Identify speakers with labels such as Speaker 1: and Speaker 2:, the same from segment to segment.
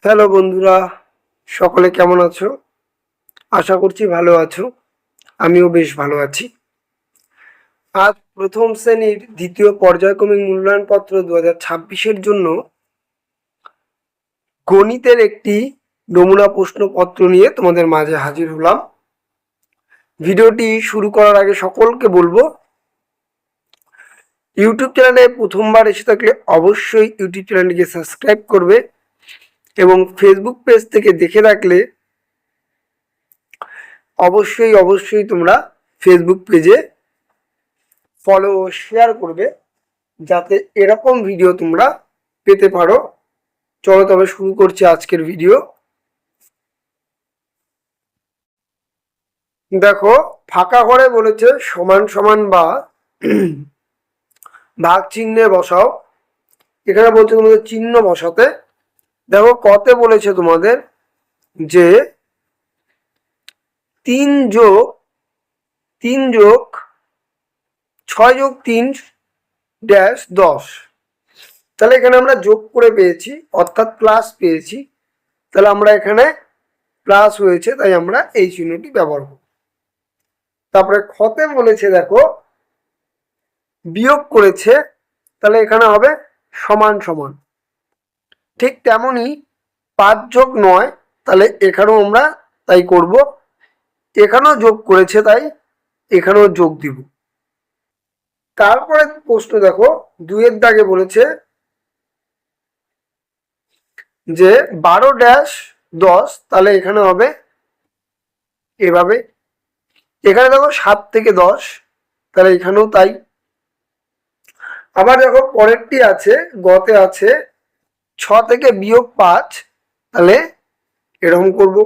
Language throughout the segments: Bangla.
Speaker 1: হ্যালো বন্ধুরা, সকলে কেমন আছো? আশা করছি ভালো আছো। আমিও বেশ ভালো আছি। আজ প্রথম শ্রেণীর দ্বিতীয় পর্যায়ক্রমিক মূল্যায়নপত্র 2026-এর জন্য গণিতের একটি নমুনা প্রশ্নপত্র নিয়ে তোমাদের মাঝে হাজির হলাম। ভিডিওটি শুরু করার আগে সকলকে বলবো, ইউটিউব চ্যানেলে প্রথমবার এসে থাকলে অবশ্যই ইউটিউব চ্যানেলটিকে সাবস্ক্রাইব করবে এবং ফেসবুক পেজ থেকে দেখে রাখলে অবশ্যই তোমরা ফেসবুক পেজে ফলো ও শেয়ার করবে, যাতে এরকম ভিডিও তোমরা পেতে পারো। চলো তবে শুরু করছি আজকের ভিডিও। দেখো, ফাঁকা ঘরে বলেছে সমান সমান বা ভাগ চিহ্নে বসাও। এখানে বলছে তোমাদের চিহ্ন বসাতে। দেখো কতে বলেছে তোমাদের যে 3 যোগ 6 যোগ 3 ড্যাশ 10। তাহলে এখানে আমরা যোগ করে পেয়েছি, অর্থাৎ প্লাস পেয়েছি। তাহলে আমরা এখানে প্লাস হয়েছে, তাই আমরা এই চিহ্নটি ব্যবহার করব। তারপরে খতে বলেছে দেখো বিয়োগ করেছে, তাহলে এখানে হবে সমান সমান। ঠিক তেমনই 5 যোগ 9, তাহলে এখানেও আমরা তাই করব। এখানেও যোগ করেছে, তাই এখানেও যোগ দিব। তারপরে প্রশ্ন দেখো 2-এর দাগে বলেছে যে 12 ড্যাশ 10, তাহলে এখানে হবে এভাবে। এখানে দেখো 7 থেকে 10, তাহলে এখানেও তাই। আবার দেখো পরেরটি আছে, গতে আছে 6 থেকে বিয়োগ 5, তাহলে এরকম করব।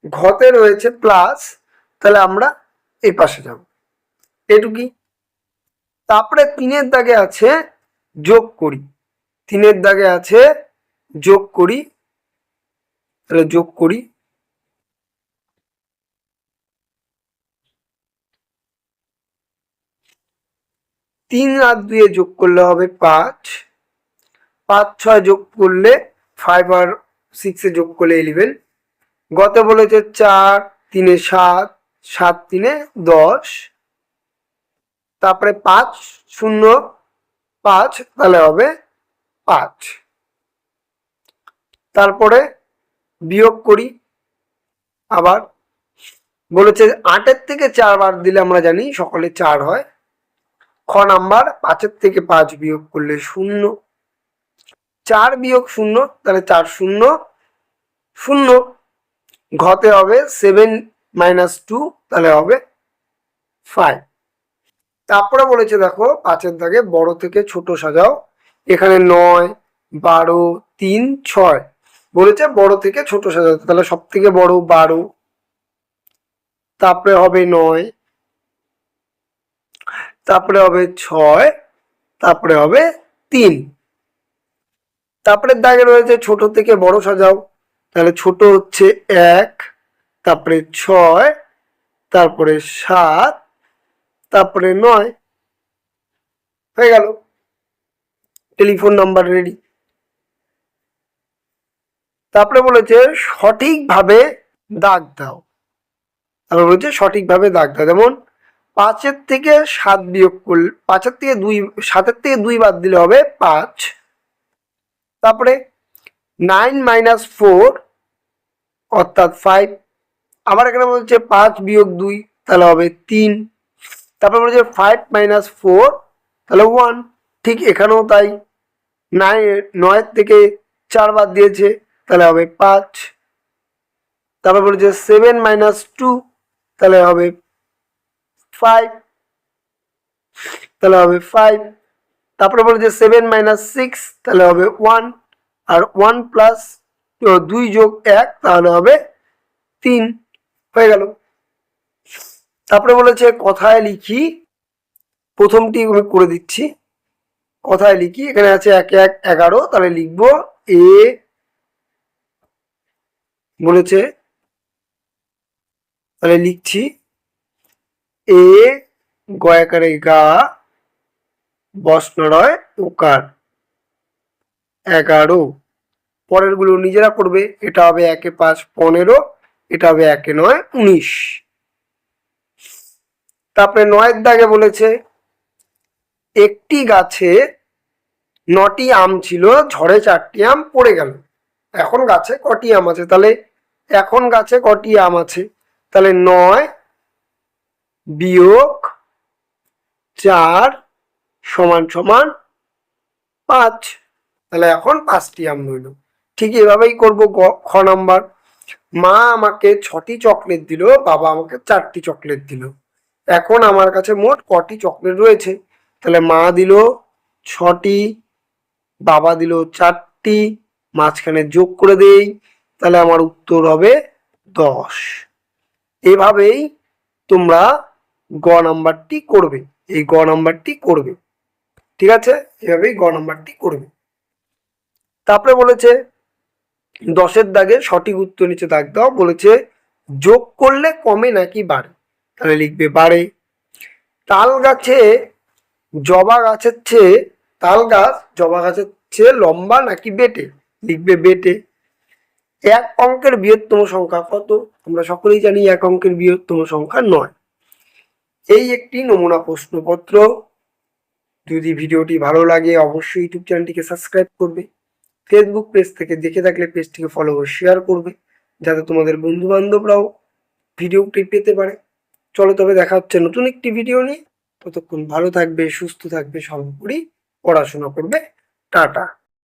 Speaker 1: ঘতে রয়েছে প্লাস, তাহলে আমরা এই পাশে যাব, এটুকুই। তারপরে 3-এর দাগে আছে যোগ করি। 3-এর দাগে আছে যোগ করি, তাহলে যোগ করি। তিন আর 2 যোগ করলে হবে 5। 5 6 যোগ করলে 5 আর 6 যোগ করলে 11। গতে বলেছে 4 3 7, 7 3 10। তারপরে 5 0 5, তাহলে হবে 5। তারপরে বিয়োগ করি। আবার বলেছে 8-এর থেকে 4 বাদ দিলে আমরা জানি সকলে 4 হয়। খ নাম্বার 5-এর থেকে 5 বিয়োগ করলে 0। 4 বিয়োগ 0, তাহলে 4 0 0। ঘতে হবে 7 - 2, তাহলে হবে 5। তারপরে বলেছে দেখো 5-এর দাগে বড় থেকে ছোট সাজাও। এখানে 9 12 3 6 বলেছে বড় থেকে ছোট সাজাতে, তাহলে সব থেকে বড় 12, তারপরে হবে 9, তারপরে হবে 6, তারপরে হবে 3। তারপরে দাগে রয়েছে ছোট থেকে বড় সাজাও, তাহলে ছোট হচ্ছে 1, তারপরে 6, তারপরে 7, তারপরে 9। হয়ে গেল, টেলিফোন নাম্বার রেডি। তারপরে বলেছে সঠিকভাবে দাগ দাও। তারপরে বলেছে সঠিকভাবে দাগ দাও। যেমন 5-এর থেকে 7 বিয়োগ করলে 5-এর থেকে 2, 7-এর থেকে 2 বাদ দিলে হবে 5। তারপরে 9 - 4, অর্থাৎ 5। আবার এখানে বলছে 5 বিয়োগ 2, তাহলে হবে 3। তারপরে বলছে 5 - 4, তাহলে 1। ঠিক এখানেও তাই। 9-এর থেকে 4 বাদ দিয়েছে, তাহলে হবে 5। তারপর বলেছে 7 - 2, তাহলে হবে 5, তাহলে হবে 5। তারপরে বলেছে 7 - 6, তাহলে হবে 1। আর 1 প্লাস 2 যোগ 1, তাহলে হবে 3। হয়ে গেল। তারপরে বলেছে কথায় লিখি। প্রথমটি আমি করে দিচ্ছি। কথায় লিখি, এখানে আছে 1 1 11, তাহলে লিখবো এ। বলেছে তাহলে লিখছি এ, গয়াকারে গা, বসনরয় ওকার 11। পরেরগুলো নিজেরা করবে। এটা হবে 1 × 5 = 15, এটা হবে 1 × 9 = 19। তারপরে 9-এর দাগে বলেছে একটি গাছে 9টি আম ছিল, ঝড়ে 4টি আম পড়ে গেল। এখন গাছে কটি আম আছে? তাহলে এখন গাছে কটি আম আছে? তাহলে 9 বিয়োগ 4 সমান সমান 5। তাহলে এখন 5টি আম রইল। ঠিক এভাবেই করব খ নাম্বার। মা আমাকে 6টি চকলেট দিল, বাবা আমাকে 4টি চকলেট দিল। এখন আমার কাছে মোট কটি চকলেট রয়েছে? তাহলে মা দিল 6টি, বাবা দিল 4টি, মাঝখানে যোগ করে দেই, তাহলে আমার উত্তর হবে 10। এভাবেই তোমরা গ নাম্বারটি করবে, এই গ নাম্বারটি করবে। ঠিক আছে, এভাবেই গ নাম্বারটি করবে। তারপরে বলেছে 10-এর দাগে সঠিক উত্তর নিচে দাগ দাও। বলেছে যোগ করলে কমে নাকি বাড়ে? তাহলে লিখবে বাড়ে। তাল গাছে জবা গাছের চেয়ে তাল গাছ জবা গাছের চেয়ে লম্বা নাকি বেটে? লিখবে বেটে। 1 অঙ্কের বৃহত্তম সংখ্যা কত? আমরা সকলেই জানি 1 অঙ্কের বৃহত্তম সংখ্যা 9। এই একটি নমুনা প্রশ্নপত্র। যদি ভিডিওটি ভালো লাগে অবশ্যই ইউটিউব চ্যানেলটিকে সাবস্ক্রাইব করবে। ফেসবুক পেজ থেকে দেখে থাকলে পেজটিকে ফলো ও শেয়ার করবে, যাতে তোমাদের বন্ধু বান্ধবরাও ভিডিওটি পেতে পারে। চলো তবে দেখা হচ্ছে নতুন একটি ভিডিও নিয়ে। ততক্ষণ ভালো থাকবে, সুস্থ থাকবে, সর্বোপরি পড়াশোনা করবে। টাটা।